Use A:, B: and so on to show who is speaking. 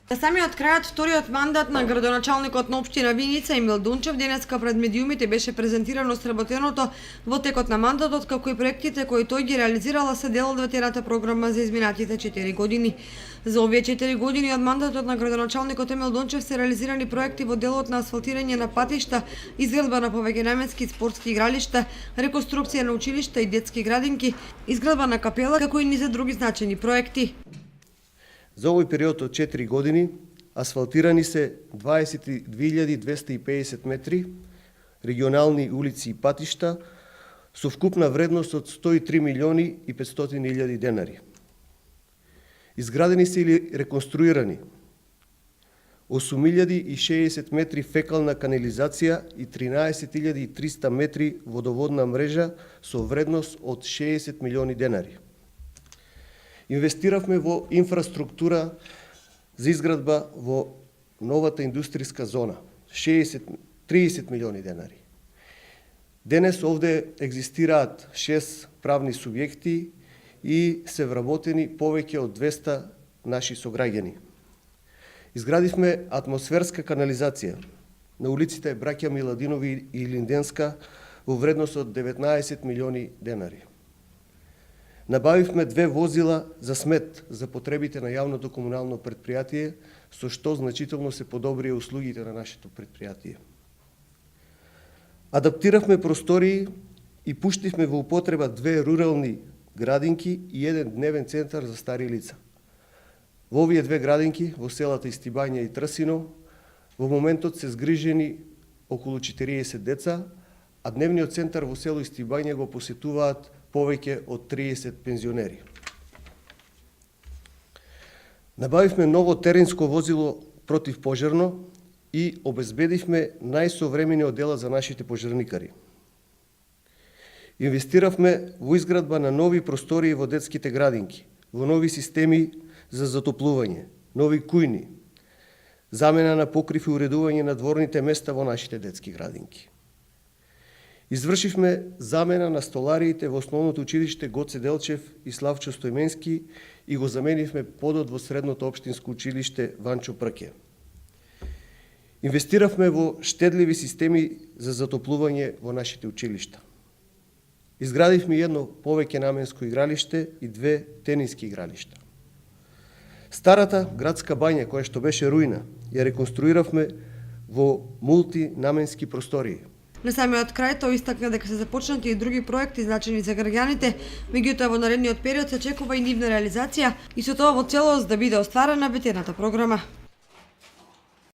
A: На самиот крајот вториот мандат на градоначалникот на општина Виница Емил Дунчев денеска пред медиумите беше презентирано сработеното во текот на мандатот, како и проектите кои тој ги реализирала се дел од ветената програма за изминатите 4 години. За овие 4 години од мандатот на градоначалникот Емил Дунчев се реализирани проекти во делот на асфалтирање на патишта, изградба на повеќе наменски спортски игралишта, реконструкција на училишта и детски градинки, изградба на капела, како и низ други значени проекти.
B: За овој период од 4 години асфалтирани се 22.250 метри регионални улици и патишта со вкупна вредност од 103 милиони и 500 илјади денари. Изградени се или реконструирани 8.060 метри фекална канализација и 13.300 метри водоводна мрежа со вредност од 60 милиони денари. Инвестиравме во инфраструктура за изградба во новата индустријска зона, 30 милиони денари. Денес овде екзистираат 6 правни субјекти и се вработени повеќе од 200 наши сограѓани. Изградивме атмосферска канализација на улиците Браќа Миладинови и Линденска во вредност од 19 милиони денари. Набавивме 2 возила за смет за потребите на јавното комунално предпријатие, со што значително се подобрија услугите на нашето предпријатие. Адаптиравме простории и пуштивме во употреба 2 рурални градинки и 1 дневен центар за стари лица. Во овие 2 градинки, во селата Истибања и Трсино, во моментот се згрижени околу 40 деца, а дневниот центар во село Истибања го посетуваат повеќе од 30 пензионери. Набавивме ново теренско возило противпожарно и обезбедивме најсовремени одела за нашите пожарникари. Инвестиравме во изградба на нови простории во детските градинки, во нови системи за затоплување, нови кујни, замена на покрив и уредување на дворните места во нашите детски градинки. Извршивме замена на столариите во основното училиште Гоце Делчев и Славчо Стојменски и го заменивме подот во средното општинско училиште Ванчо Прке. Инвестиравме во штедливи системи за затоплување во нашите училишта. Изградивме едно повеќе наменско игралиште и 2 тениски игралишта. Старата градска бања, која што беше руина, ја реконструиравме во мултинаменски простории.
A: На самиот крај тој истакна дека се започнати и други проекти значени за граѓаните, меѓутоа во наредниот период се очекува и нивна реализација и со тоа во целост да биде остварена ветената програма.